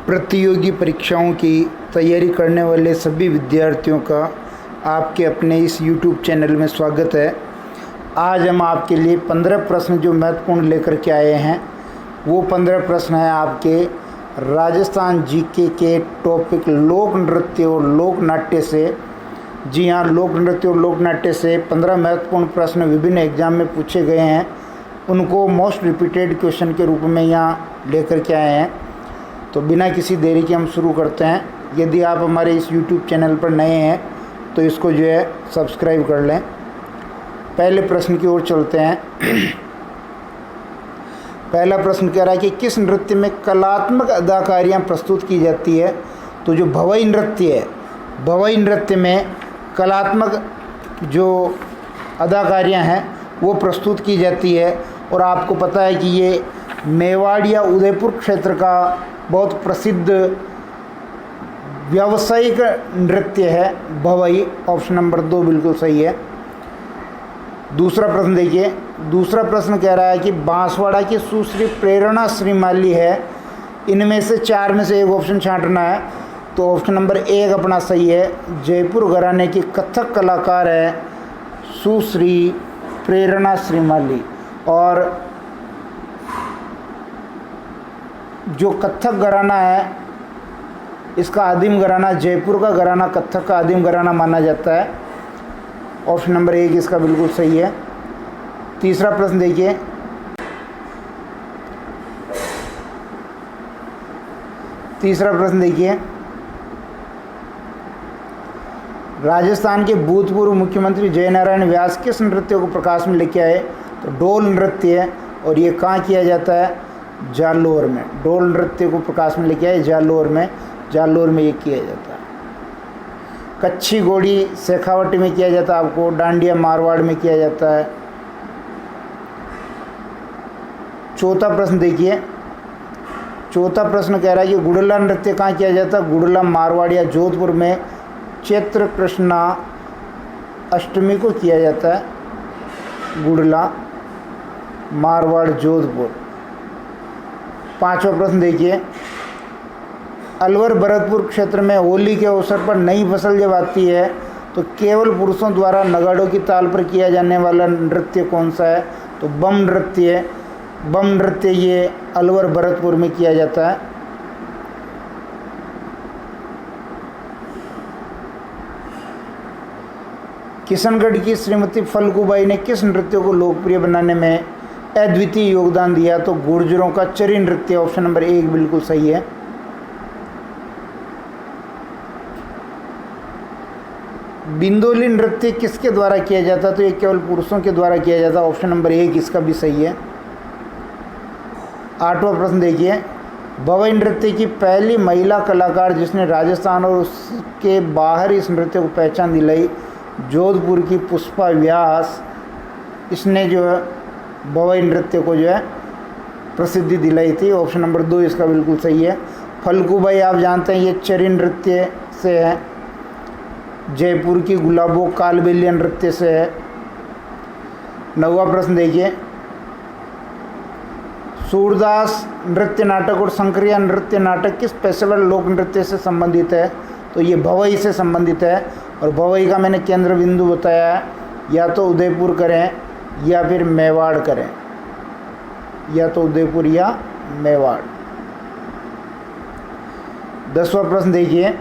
प्रतियोगी परीक्षाओं की तैयारी करने वाले सभी विद्यार्थियों का आपके अपने इस YouTube चैनल में स्वागत है। आज हम आपके लिए 15 प्रश्न जो महत्वपूर्ण लेकर के आए हैं, वो 15 प्रश्न हैं आपके राजस्थान जीके के टॉपिक लोक नृत्य और लोक नाट्य से। जी हाँ, लोक नृत्य और लोक नाट्य से 15 महत्वपूर्ण प्रश्न विभिन्न एग्जाम में पूछे गए हैं, उनको मोस्ट रिपीटेड क्वेश्चन के रूप में यहाँ लेकर के आए हैं। तो बिना किसी देरी के हम शुरू करते हैं। यदि आप हमारे इस YouTube चैनल पर नए हैं तो इसको जो है सब्सक्राइब कर लें। पहले प्रश्न की ओर चलते हैं। पहला प्रश्न कह रहा है कि किस नृत्य में कलात्मक अदाकारियाँ प्रस्तुत की जाती है। तो जो भवई नृत्य है, भवई नृत्य में कलात्मक जो अदाकारियाँ हैं वो प्रस्तुत की जाती है। और आपको पता है कि ये मेवाड़ या उदयपुर क्षेत्र का बहुत प्रसिद्ध व्यावसायिक नृत्य है भवई। ऑप्शन नंबर 2 बिल्कुल सही है। दूसरा प्रश्न देखिए। दूसरा प्रश्न कह रहा है कि बांसवाड़ा की सुश्री प्रेरणा श्रीमाली है, इनमें से 4 में से एक ऑप्शन छांटना है। तो ऑप्शन नंबर 1 अपना सही है। जयपुर घराने की कथक कलाकार है सुश्री प्रेरणा श्रीमाली। और जो कथक घराना है, इसका आदिम घराना जयपुर का घराना कथक का आदिम घराना माना जाता है। ऑप्शन नंबर 1 इसका बिल्कुल सही है। तीसरा प्रश्न देखिए। तीसरा प्रश्न देखिए। राजस्थान के भूतपूर्व मुख्यमंत्री जयनारायण व्यास किस नृत्य को प्रकाश में लेके आए। तो डोल नृत्य है, और ये कहाँ किया जाता है, जालोर में। डोल नृत्य को प्रकाश में लेके आए जालोर में, जालोर में ये किया जाता है। कच्छी घोड़ी शेखावटी में किया जाता है, आपको डांडिया मारवाड़ में किया जाता है। चौथा प्रश्न देखिए। चौथा प्रश्न कह रहा है कि गुड़ला नृत्य कहाँ किया जाता है। गुड़ला मारवाड़ या जोधपुर में चैत्र कृष्णा अष्टमी को किया जाता है। गुड़ला मारवाड़ जोधपुर। पांचवा प्रश्न देखिए। अलवर भरतपुर क्षेत्र में होली के अवसर पर नई फसल जब आती है तो केवल पुरुषों द्वारा नगाड़ों की ताल पर किया जाने वाला नृत्य कौन सा है। तो बम नृत्य है। बम नृत्य ये अलवर भरतपुर में किया जाता है। किशनगढ़ की श्रीमती फल्गुबाई ने किस नृत्य को लोकप्रिय बनाने में अद्वितीय योगदान दिया। तो गुर्जरों का चरी नृत्य। ऑप्शन नंबर 1 बिल्कुल सही है। बिंदोली नृत्य किसके द्वारा किया जाता। तो ये केवल पुरुषों के द्वारा किया जाता। ऑप्शन नंबर 1 इसका भी सही है। 8वां प्रश्न देखिए। भवई नृत्य की पहली महिला कलाकार जिसने राजस्थान और उसके बाहर इस नृत्य को पहचान दिलाई, जोधपुर की पुष्पा व्यास। इसने जो है भवई नृत्य को जो है प्रसिद्धि दिलाई थी। ऑप्शन नंबर 2 इसका बिल्कुल सही है। फल्गुबाई आप जानते हैं ये चरी नृत्य से है। जयपुर की गुलाबो कालबेलिया नृत्य से है। 9वां प्रश्न देखिए। सूरदास नृत्य नाटक और शंकरिया नृत्य नाटक किस पेशेवर लोक नृत्य से संबंधित है। तो ये भवई से संबंधित है। और भवई का मैंने केंद्र बिंदु बताया है, या तो उदयपुर करें या फिर मेवाड़ करें, या तो उदयपुर या मेवाड़। 10वां प्रश्न देखिए।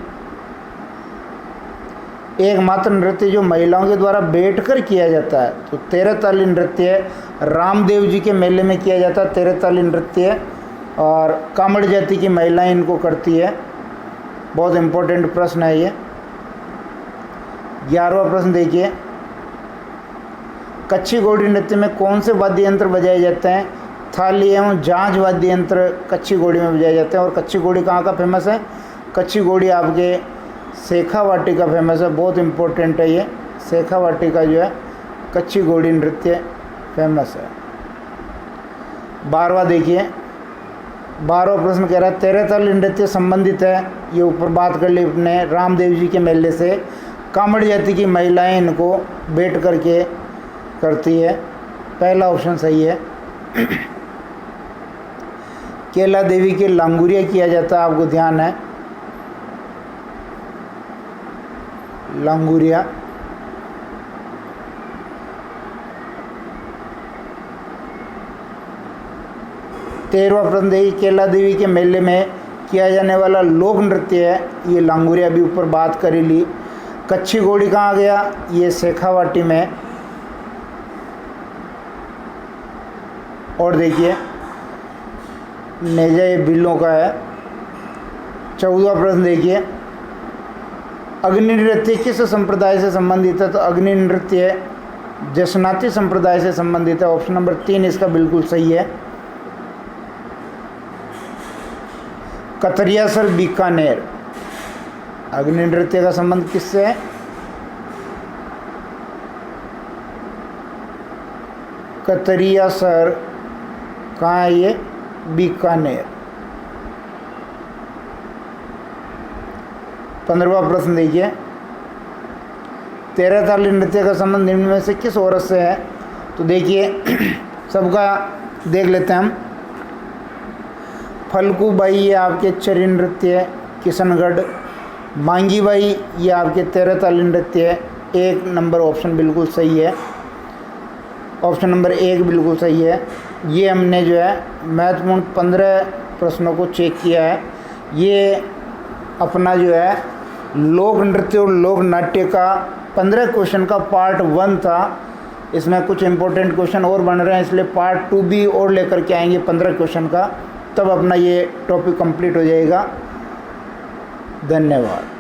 एकमात्र नृत्य जो महिलाओं के द्वारा बैठकर किया जाता है तो तेरहताली नृत्य रामदेव जी के मेले में किया जाता है। तेरहताली नृत्य और कामड़ जाति की महिलाएं इनको करती है। बहुत इंपॉर्टेंट प्रश्न है ये। 11वां प्रश्न देखिए। कच्छी घोड़ी नृत्य में कौन से वाद्य यंत्र बजाए जाते हैं। थाली एवं झांझ वाद्य यंत्र कच्छी घोड़ी में बजाए जाते हैं। और कच्छी घोड़ी कहाँ का फेमस है। कच्छी घोड़ी आपके शेखावाटी का फेमस है। बहुत इम्पोर्टेंट है ये। शेखावाटी का जो है कच्छी घोड़ी नृत्य फेमस है। 12वां देखिए। 12वां प्रश्न कह रहा है तेरहताली नृत्य संबंधित है, ये ऊपर बात कर ली अपने रामदेव जी के मेले से। कामड़ जाति की महिलाएं इनको बैठ करके करती है। पहला ऑप्शन सही है। केला देवी के लांगुरिया किया जाता है, आपको ध्यान है, लांगुरिया। तेरहवां प्रश्न देखिए, केला देवी के मेले में किया जाने वाला लोक नृत्य है, ये लांगुरिया भी ऊपर बात कर ही ली। कच्ची घोड़ी कहाँ गया, ये शेखावाटी में। और देखिए नेजा, ये बिल्लों का है। 14वां प्रश्न देखिए, अग्नि नृत्य किस संप्रदाय से संबंधित है, तो अग्नि नृत्य जसनाती संप्रदाय से संबंधित है। ऑप्शन नंबर 3 इसका बिल्कुल सही है। कतरियासर बीकानेर, अग्नि नृत्य का संबंध किससे है, कतरियासर कहाँ है, ये बीकानेर। 15वां प्रश्न देखिए, 13 ताली नृत्य का संबंध निम्न में से किस औरत से है, तो देखिए सबका देख लेते हैं हम। फल्गू बाई ये आपके चरी नृत्य है, किशनगढ़। मांगी बाई ये आपके 13 ताली नृत्य है। 1 नंबर ऑप्शन बिल्कुल सही है, ऑप्शन नंबर 1 बिल्कुल सही है। ये हमने जो है महत्वपूर्ण 15 प्रश्नों को चेक किया है। ये अपना जो है लोक नृत्य और लोक नाट्य का 15 क्वेश्चन का पार्ट 1 था। इसमें कुछ इंपॉर्टेंट क्वेश्चन और बन रहे हैं, इसलिए पार्ट 2 भी और लेकर के आएंगे 15 क्वेश्चन का, तब अपना ये टॉपिक कंप्लीट हो जाएगा। धन्यवाद।